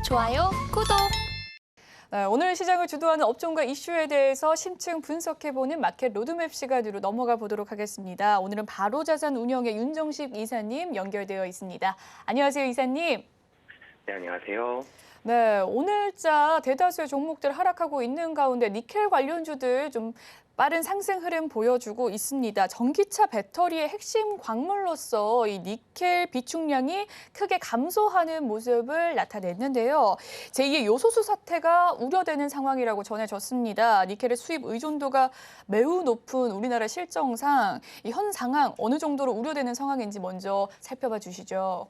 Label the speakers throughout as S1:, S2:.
S1: 좋아요, 구독.
S2: 네, 오늘 시장을 주도하는 업종과 이슈에 대해서 심층 분석해보는 마켓 로드맵 시간으로 넘어가 보도록 하겠습니다. 오늘은 바로자산운용의 윤정식 이사님 연결되어 있습니다. 안녕하세요, 이사님.
S3: 네, 안녕하세요.
S2: 네, 오늘자 대다수의 종목들 하락하고 있는 가운데 니켈 관련주들 좀 빠른 상승 흐름 보여주고 있습니다. 전기차 배터리의 핵심 광물로서 이 니켈 비축량이 크게 감소하는 모습을 나타냈는데요. 제2의 요소수 사태가 우려되는 상황이라고 전해졌습니다. 니켈의 수입 의존도가 매우 높은 우리나라 실정상 이 현 상황 어느 정도로 우려되는 상황인지 먼저 살펴봐 주시죠.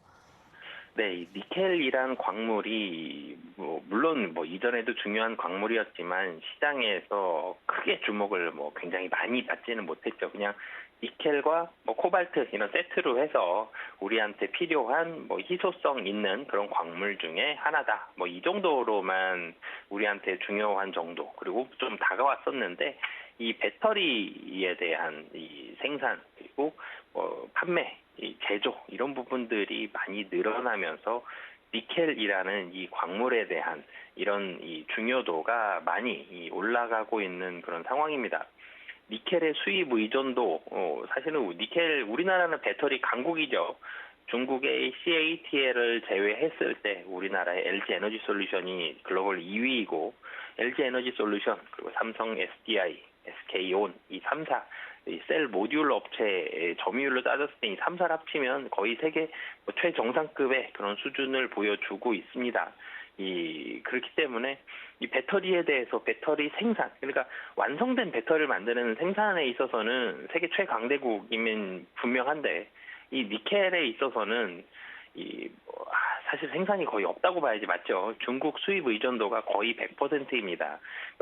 S3: 네, 이 니켈이란 광물이 물론 이전에도 중요한 광물이었지만 시장에서 크게 주목을 굉장히 많이 받지는 못했죠. 그냥 니켈과 코발트 이런 세트로 해서 우리한테 필요한 희소성 있는 그런 광물 중에 하나다. 이 정도로만 우리한테 중요한 정도. 그리고 좀 다가왔었는데 이 배터리에 대한 이 생산 그리고 판매, 이 제조 이런 부분들이 많이 늘어나면서 니켈이라는 이 광물에 대한 이런 이 중요도가 많이 올라가고 있는 그런 상황입니다. 니켈의 수입 의존도 사실은 니켈 우리나라는 배터리 강국이죠. 중국의 CATL을 제외했을 때 우리나라의 LG 에너지 솔루션이 글로벌 2위이고 LG 에너지 솔루션 그리고 삼성 SDI, SK온 이 3사 셀 모듈 업체의 점유율로 따졌을 때 이 3사를 합치면 거의 세계 최정상급의 그런 수준을 보여주고 있습니다. 그렇기 때문에 이 배터리에 대해서 배터리 생산, 그러니까 완성된 배터리를 만드는 생산에 있어서는 세계 최강대국이면 분명한데 이 니켈에 있어서는 사실 생산이 거의 없다고 봐야지 맞죠. 중국 수입 의존도가 거의 100%입니다.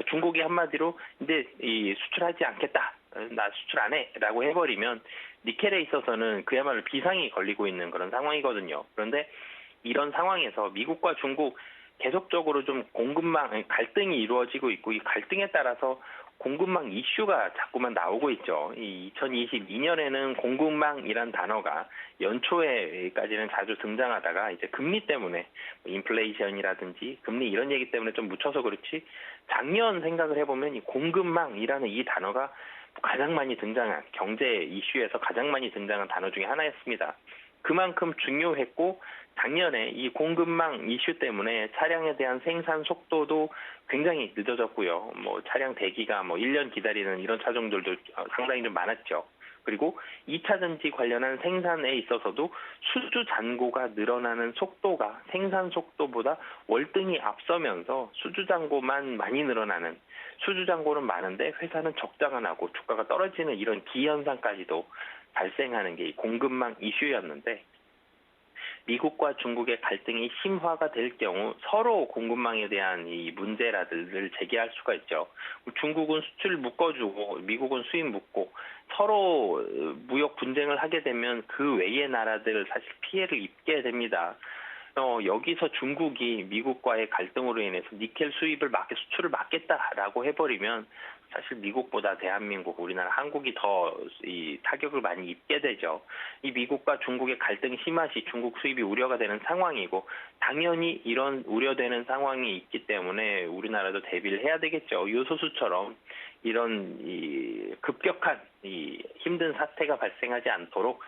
S3: 중국이 한마디로 이제 수출하지 않겠다. 나 수출 안 해라고 해버리면 니켈에 있어서는 그야말로 비상이 걸리고 있는 그런 상황이거든요. 그런데 이런 상황에서 미국과 중국 계속적으로 좀 공급망 갈등이 이루어지고 있고 이 갈등에 따라서 공급망 이슈가 자꾸만 나오고 있죠. 2022년에는 공급망이란 단어가 연초에까지는 자주 등장하다가 이제 금리 때문에 인플레이션이라든지 금리 이런 얘기 때문에 좀 묻혀서 그렇지 작년 생각을 해보면 이 공급망이라는 이 단어가 가장 많이 등장한 경제 이슈에서 가장 많이 등장한 단어 중에 하나였습니다. 그만큼 중요했고 작년에 이 공급망 이슈 때문에 차량에 대한 생산 속도도 굉장히 늦어졌고요. 차량 대기가 1년 기다리는 이런 차종들도 상당히 좀 많았죠. 그리고 2차 전지 관련한 생산에 있어서도 수주 잔고가 늘어나는 속도가 생산 속도보다 월등히 앞서면서 수주 잔고만 많이 늘어나는 수주 잔고는 많은데 회사는 적자가 나고 주가가 떨어지는 이런 기현상까지도 발생하는 게 이 공급망 이슈였는데 미국과 중국의 갈등이 심화가 될 경우 서로 공급망에 대한 이 문제라들을 제기할 수가 있죠. 중국은 수출 묶어주고 미국은 수입 묶고 서로 무역 분쟁을 하게 되면 그 외의 나라들 사실 피해를 입게 됩니다. 여기서 중국이 미국과의 갈등으로 인해서 니켈 수입을 수출을 막겠다라고 해버리면 사실 미국보다 대한민국, 우리나라, 한국이 더 이 타격을 많이 입게 되죠. 이 미국과 중국의 갈등이 심화시 중국 수입이 우려가 되는 상황이고 당연히 이런 우려되는 상황이 있기 때문에 우리나라도 대비를 해야 되겠죠. 요소수처럼 이런 급격한 힘든 사태가 발생하지 않도록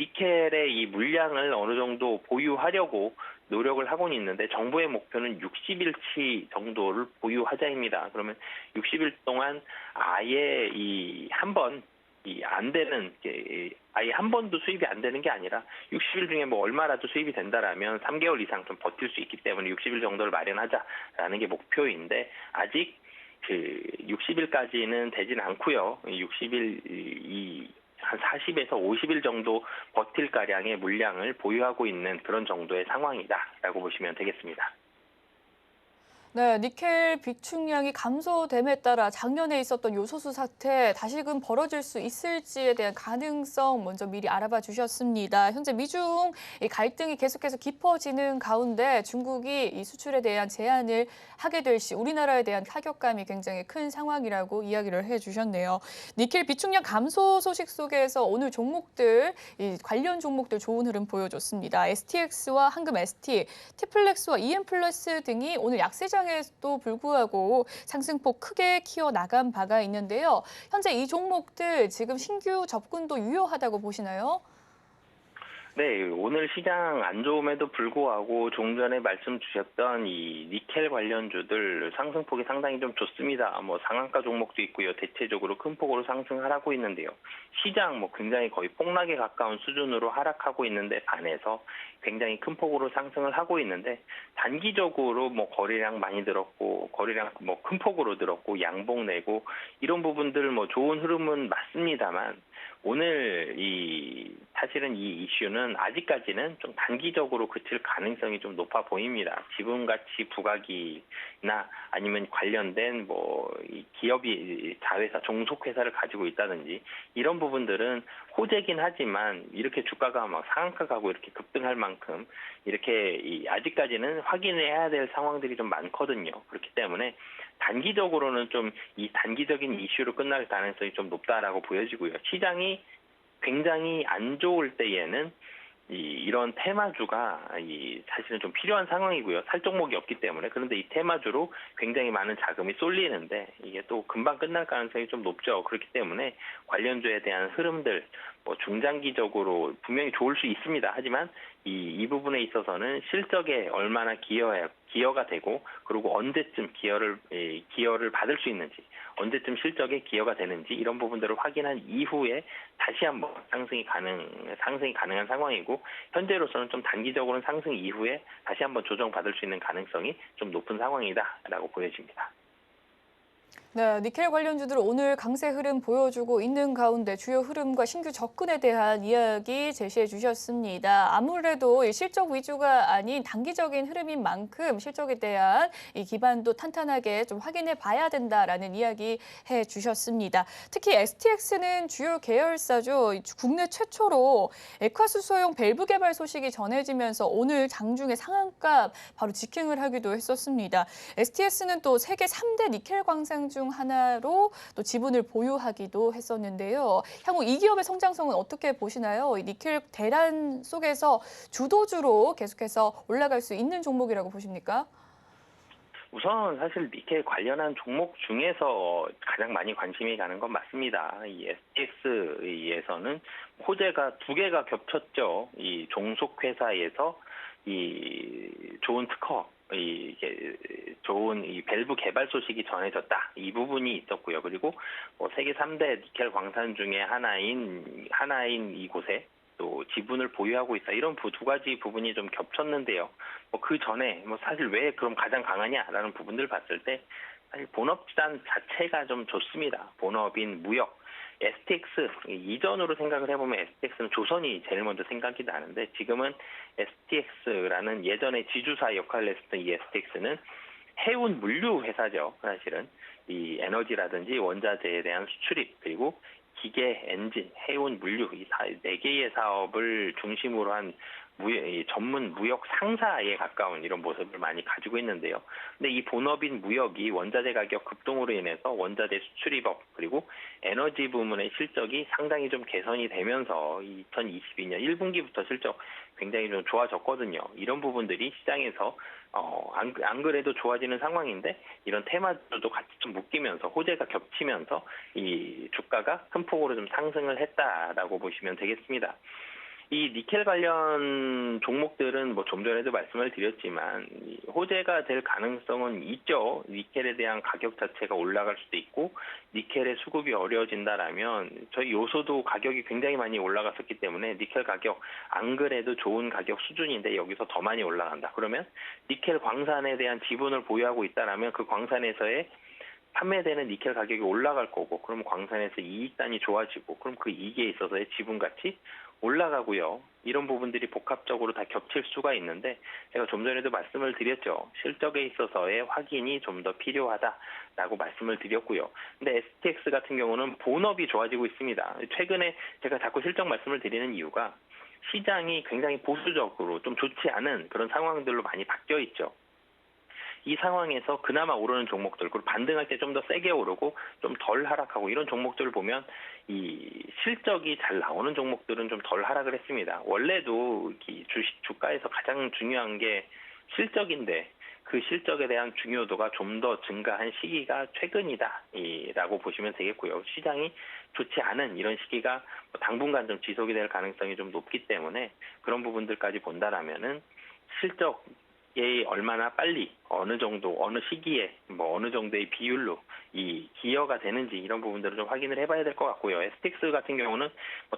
S3: 니켈의 이 물량을 어느 정도 보유하려고 노력을 하고는 있는데 정부의 목표는 60일치 정도를 보유하자입니다. 그러면 60일 동안 아예 안 되는 아예 한 번도 수입이 안 되는 게 아니라 60일 중에 얼마라도 수입이 된다라면 3개월 이상 좀 버틸 수 있기 때문에 60일 정도를 마련하자라는 게 목표인데 아직 60일까지는 되진 않고요. 60일 한 40에서 50일 정도 버틸 가량의 물량을 보유하고 있는 그런 정도의 상황이다라고 보시면 되겠습니다.
S2: 네, 니켈 비축량이 감소됨에 따라 작년에 있었던 요소수 사태 다시금 벌어질 수 있을지에 대한 가능성 먼저 미리 알아봐 주셨습니다. 현재 미중 이 갈등이 계속해서 깊어지는 가운데 중국이 이 수출에 대한 제한을 하게 될 시 우리나라에 대한 타격감이 굉장히 큰 상황이라고 이야기를 해주셨네요. 니켈 비축량 감소 소식 속에서 오늘 종목들, 이 관련 종목들 좋은 흐름 보여줬습니다. STX와 한금 ST, 티플렉스와 EM플러스 등이 오늘 약세장에도 불구하고 상승폭 크게 키워나간 바가 있는데요. 현재 이 종목들 지금 신규 접근도 유효하다고 보시나요?
S3: 네, 오늘 시장 안 좋음에도 불구하고 좀 전에 말씀 주셨던 이 니켈 관련주들 상승폭이 상당히 좀 좋습니다. 뭐 상한가 종목도 있고요. 대체적으로 큰 폭으로 상승하고 있는데요. 시장 뭐 굉장히 거의 폭락에 가까운 수준으로 하락하고 있는데 반해서 굉장히 큰 폭으로 상승을 하고 있는데 단기적으로 뭐 거래량 많이 늘었고 거래량 뭐 큰 폭으로 늘었고 양봉 내고 이런 부분들 뭐 좋은 흐름은 맞습니다만 오늘 사실은 이 이슈는 아직까지는 좀 단기적으로 그칠 가능성이 좀 높아 보입니다. 지분가치 부각이나 아니면 관련된 이 기업이 자회사, 종속회사를 가지고 있다든지 이런 부분들은 호재긴 하지만 이렇게 주가가 막 상한가 가고 이렇게 급등할 만큼 이렇게 아직까지는 확인해야 될 상황들이 좀 많거든요. 그렇기 때문에 단기적으로는 좀 이 단기적인 이슈로 끝날 가능성이 좀 높다라고 보여지고요. 시장이 굉장히 안 좋을 때에는 이런 테마주가 사실은 좀 필요한 상황이고요. 살 종목이 없기 때문에. 그런데 이 테마주로 굉장히 많은 자금이 쏠리는데 이게 또 금방 끝날 가능성이 좀 높죠. 그렇기 때문에 관련주에 대한 흐름들 중장기적으로 분명히 좋을 수 있습니다. 하지만 이 부분에 있어서는 실적에 얼마나 기여가 되고 그리고 언제쯤 기여를 받을 수 있는지 언제쯤 실적에 기여가 되는지 이런 부분들을 확인한 이후에 다시 한번 상승이 가능한 상황이고 현재로서는 좀 단기적으로는 상승 이후에 다시 한번 조정받을 수 있는 가능성이 좀 높은 상황이다라고 보여집니다.
S2: 네, 니켈 관련주들 오늘 강세 흐름 보여주고 있는 가운데 주요 흐름과 신규 접근에 대한 이야기 제시해 주셨습니다. 아무래도 이 실적 위주가 아닌 단기적인 흐름인 만큼 실적에 대한 이 기반도 탄탄하게 좀 확인해 봐야 된다라는 이야기 해 주셨습니다. 특히 STX는 주요 계열사죠. 국내 최초로 액화수소용 밸브 개발 소식이 전해지면서 오늘 장중에 상한가 바로 직행을 하기도 했었습니다. STS는 또 세계 3대 니켈 광산 중 하나로 또 지분을 보유하기도 했었는데요. 향후 이 기업의 성장성은 어떻게 보시나요? 이 니켈 대란 속에서 주도주로 계속해서 올라갈 수 있는 종목이라고 보십니까?
S3: 우선 사실 니켈 관련한 종목 중에서 가장 많이 관심이 가는 건 맞습니다. 이 STX에서는 호재가 두 개가 겹쳤죠. 이 종속회사에서 좋은 특허, 좋은 밸브 개발 소식이 전해졌다. 이 부분이 있었고요. 그리고 세계 3대 니켈 광산 중에 하나인 이곳에 또 지분을 보유하고 있다. 이런 두 가지 부분이 좀 겹쳤는데요. 그 전에 사실 왜 그럼 가장 강하냐라는 부분들 봤을 때 사실 본업단 자체가 좀 좋습니다. 본업인 무역. STX 이전으로 생각을 해보면 STX는 조선이 제일 먼저 생각이 나는데 지금은 STX라는 예전에 지주사 역할을 했었던 이 STX는 해운 물류 회사죠. 사실은 이 에너지라든지 원자재에 대한 수출입 그리고 기계, 엔진, 해운, 물류 이 네 개의 사업을 중심으로 한 전문 무역 상사에 가까운 이런 모습을 많이 가지고 있는데요. 근데 이 본업인 무역이 원자재 가격 급등으로 인해서 원자재 수출입업 그리고 에너지 부문의 실적이 상당히 좀 개선이 되면서 2022년 1분기부터 실적 굉장히 좀 좋아졌거든요. 이런 부분들이 시장에서 안 그래도 좋아지는 상황인데 이런 테마들도 같이 좀 묶이면서 호재가 겹치면서 이 주가가 큰 폭으로 좀 상승을 했다라고 보시면 되겠습니다. 이 니켈 관련 종목들은 좀 전에도 말씀을 드렸지만 호재가 될 가능성은 있죠. 니켈에 대한 가격 자체가 올라갈 수도 있고 니켈의 수급이 어려워진다라면 저희 요소도 가격이 굉장히 많이 올라갔었기 때문에 니켈 가격 안 그래도 좋은 가격 수준인데 여기서 더 많이 올라간다. 그러면 니켈 광산에 대한 지분을 보유하고 있다라면 그 광산에서의 판매되는 니켈 가격이 올라갈 거고 그럼 광산에서 이익단이 좋아지고 그럼 그 이익에 있어서의 지분 가치 올라가고요. 이런 부분들이 복합적으로 다 겹칠 수가 있는데 제가 좀 전에도 말씀을 드렸죠. 실적에 있어서의 확인이 좀 더 필요하다라고 말씀을 드렸고요. 근데 STX 같은 경우는 본업이 좋아지고 있습니다. 최근에 제가 자꾸 실적 말씀을 드리는 이유가 시장이 굉장히 보수적으로 좀 좋지 않은 그런 상황들로 많이 바뀌어 있죠. 이 상황에서 그나마 오르는 종목들, 그리고 반등할 때 좀 더 세게 오르고 좀 덜 하락하고 이런 종목들을 보면 이 실적이 잘 나오는 종목들은 좀 덜 하락을 했습니다. 원래도 이 주가에서 가장 중요한 게 실적인데 그 실적에 대한 중요도가 좀 더 증가한 시기가 최근이다라고 보시면 되겠고요. 시장이 좋지 않은 이런 시기가 당분간 좀 지속이 될 가능성이 좀 높기 때문에 그런 부분들까지 본다라면은 실적이 얼마나 빨리 어느 정도 어느 시기에 어느 정도의 비율로 이 기여가 되는지 이런 부분들을 좀 확인을 해봐야 될 것 같고요. STX 같은 경우는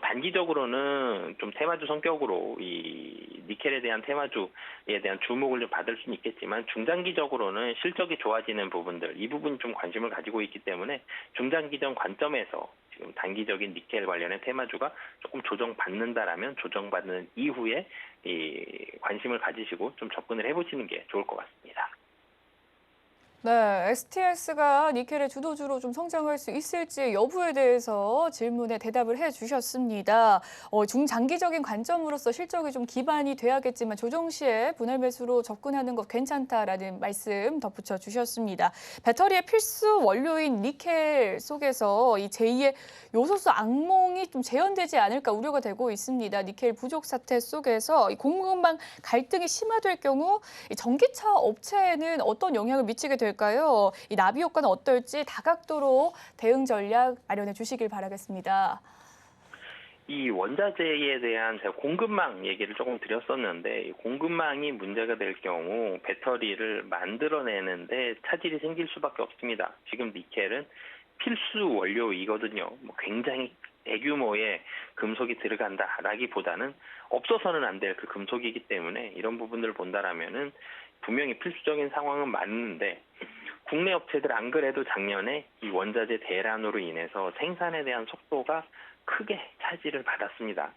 S3: 단기적으로는 좀 테마주 성격으로 이 니켈에 대한 테마주에 대한 주목을 좀 받을 수는 있겠지만 중장기적으로는 실적이 좋아지는 부분들 이 부분이 좀 관심을 가지고 있기 때문에 중장기적 관점에서 지금 단기적인 니켈 관련된 테마주가 조금 조정받는다라면 조정받는 이후에 이 관심을 가지시고 좀 접근을 해보시는 게 좋을 것 같습니다.
S2: 네, STS가 니켈의 주도주로 좀 성장할 수 있을지 여부에 대해서 질문에 대답을 해주셨습니다. 중장기적인 관점으로서 실적이 좀 기반이 돼야겠지만 조정 시에 분할 매수로 접근하는 것 괜찮다라는 말씀 덧붙여 주셨습니다. 배터리의 필수 원료인 니켈 속에서 이 제2의 요소수 악몽이 좀 재현되지 않을까 우려가 되고 있습니다. 니켈 부족 사태 속에서 이 공급망 갈등이 심화될 경우 이 전기차 업체에는 어떤 영향을 미치게 될까요? 이 나비 효과는 어떨지 다각도로 대응 전략 마련해 주시길 바라겠습니다.
S3: 이 원자재에 대한 제가 공급망 얘기를 조금 드렸었는데 공급망이 문제가 될 경우 배터리를 만들어내는데 차질이 생길 수밖에 없습니다. 지금 니켈은 필수 원료이거든요. 굉장히 대규모의 금속이 들어간다라기보다는 없어서는 안 될 그 금속이기 때문에 이런 부분들을 본다라면은 분명히 필수적인 상황은 맞는데 국내 업체들 안 그래도 작년에 이 원자재 대란으로 인해서 생산에 대한 속도가 크게 차질을 받았습니다.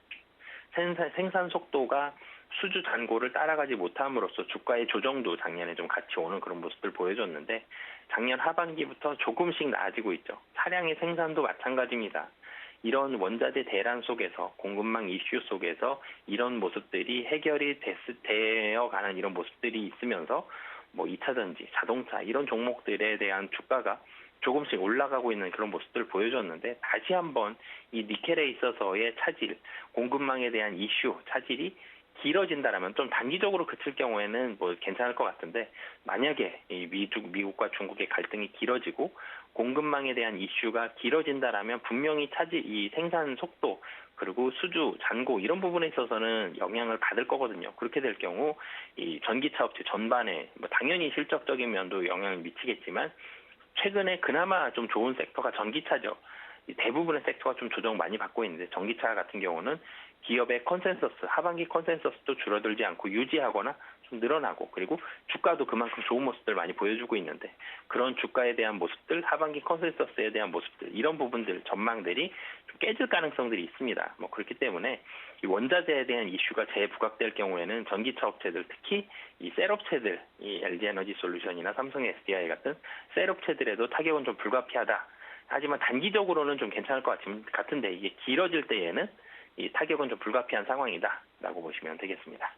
S3: 생산 속도가 수주 잔고를 따라가지 못함으로써 주가의 조정도 작년에 좀 같이 오는 그런 모습을 보여줬는데 작년 하반기부터 조금씩 나아지고 있죠. 차량의 생산도 마찬가지입니다. 이런 원자재 대란 속에서 공급망 이슈 속에서 이런 모습들이 해결이 되어가는 이런 모습들이 있으면서 2차 전지, 자동차 이런 종목들에 대한 주가가 조금씩 올라가고 있는 그런 모습들을 보여줬는데 다시 한번 이 니켈에 있어서의 차질, 공급망에 대한 이슈, 차질이 길어진다라면 좀 단기적으로 그칠 경우에는 괜찮을 것 같은데 만약에 이 미국과 중국의 갈등이 길어지고 공급망에 대한 이슈가 길어진다라면 분명히 이 생산 속도 그리고 수주, 잔고 이런 부분에 있어서는 영향을 받을 거거든요. 그렇게 될 경우 이 전기차 업체 전반에 당연히 실적적인 면도 영향을 미치겠지만 최근에 그나마 좀 좋은 섹터가 전기차죠. 대부분의 섹터가 좀 조정 많이 받고 있는데 전기차 같은 경우는 기업의 컨센서스, 하반기 컨센서스도 줄어들지 않고 유지하거나 좀 늘어나고 그리고 주가도 그만큼 좋은 모습들 많이 보여주고 있는데 그런 주가에 대한 모습들, 하반기 컨센서스에 대한 모습들 이런 부분들, 전망들이 좀 깨질 가능성들이 있습니다. 그렇기 때문에 이 원자재에 대한 이슈가 재부각될 경우에는 전기차 업체들, 특히 이 셀 업체들, 이 LG에너지솔루션이나 삼성 SDI 같은 셀 업체들에도 타격은 좀 불가피하다. 하지만 단기적으로는 좀 괜찮을 것 같은데 이게 길어질 때에는 이 타격은 좀 불가피한 상황이다라고 보시면 되겠습니다.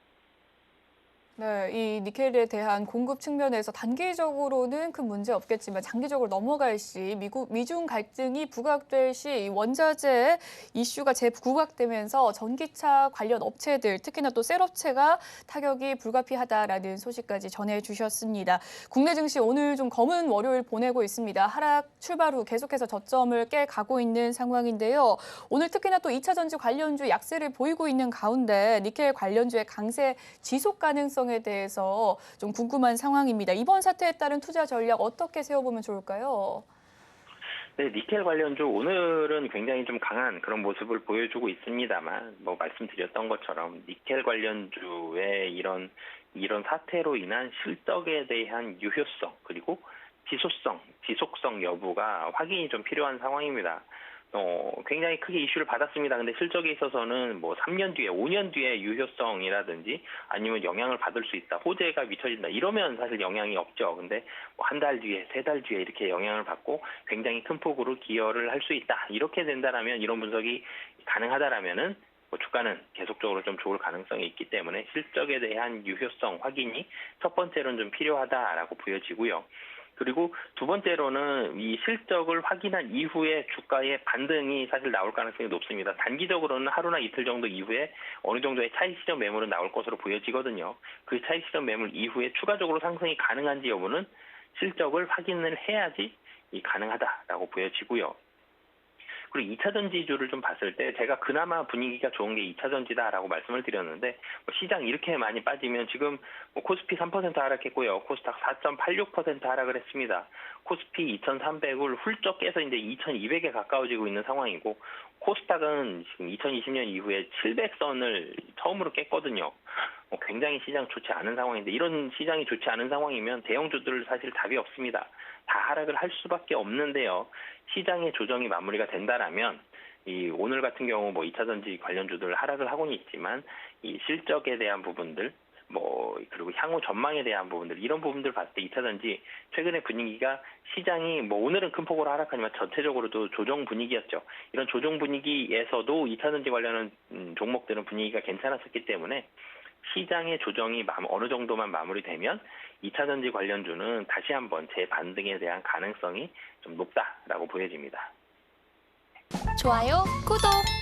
S2: 네, 이 니켈에 대한 공급 측면에서 단기적으로는 큰 문제 없겠지만 장기적으로 넘어갈 시 미중 갈등이 부각될 시 원자재 이슈가 재부각되면서 전기차 관련 업체들 특히나 또 셀업체가 타격이 불가피하다라는 소식까지 전해주셨습니다. 국내 증시 오늘 좀 검은 월요일 보내고 있습니다. 하락 출발 후 계속해서 저점을 깨가고 있는 상황인데요. 오늘 특히나 또 2차 전지 관련주 약세를 보이고 있는 가운데 니켈 관련주의 강세 지속 가능성에 대해서 좀 궁금한 상황입니다. 이번 사태에 따른 투자 전략 어떻게 세워보면 좋을까요?
S3: 네, 니켈 관련주 오늘은 굉장히 좀 강한 그런 모습을 보여주고 있습니다만 말씀드렸던 것처럼 니켈 관련주의 이런 사태로 인한 실적에 대한 유효성 그리고 지속성 여부가 확인이 좀 필요한 상황입니다. 굉장히 크게 이슈를 받았습니다. 근데 실적에 있어서는 뭐 3년 뒤에, 5년 뒤에 유효성이라든지 아니면 영향을 받을 수 있다, 호재가 미쳐진다 이러면 사실 영향이 없죠. 근데 뭐 한 달 뒤에, 3달 뒤에 이렇게 영향을 받고 굉장히 큰 폭으로 기여를 할 수 있다. 이렇게 된다라면, 이런 분석이 가능하다라면은 뭐 주가는 계속적으로 좀 좋을 가능성이 있기 때문에 실적에 대한 유효성 확인이 첫 번째로는 좀 필요하다라고 보여지고요. 그리고 두 번째로는 이 실적을 확인한 이후에 주가의 반등이 사실 나올 가능성이 높습니다. 단기적으로는 하루나 이틀 정도 이후에 어느 정도의 차익 실현 매물은 나올 것으로 보여지거든요. 그 차익 실현 매물 이후에 추가적으로 상승이 가능한지 여부는 실적을 확인을 해야지 가능하다라고 보여지고요. 그리고 2차 전지주를 좀 봤을 때 제가 그나마 분위기가 좋은 게 2차 전지다라고 말씀을 드렸는데, 시장 이렇게 많이 빠지면 지금 코스피 3% 하락했고요. 코스닥 4.86% 하락을 했습니다. 코스피 2,300을 훌쩍 깨서 이제 2,200에 가까워지고 있는 상황이고, 코스닥은 지금 2020년 이후에 700선을 처음으로 깼거든요. 굉장히 시장 좋지 않은 상황인데, 이런 시장이 좋지 않은 상황이면 대형주들 사실 답이 없습니다. 다 하락을 할 수밖에 없는데요. 시장의 조정이 마무리가 된다라면 오늘 같은 경우 뭐 2차 전지 관련주들 하락을 하고는 있지만, 이 실적에 대한 부분들, 그리고 향후 전망에 대한 부분들, 이런 부분들 봤을 때 2차 전지 최근의 분위기가, 시장이 뭐 오늘은 큰 폭으로 하락하지만 전체적으로도 조정 분위기였죠. 이런 조정 분위기에서도 2차 전지 관련한 종목들은 분위기가 괜찮았었기 때문에, 시장의 조정이 어느 정도만 마무리되면 2차 전지 관련주는 다시 한번 재반등에 대한 가능성이 좀 높다라고 보여집니다.
S1: 좋아요, 구독!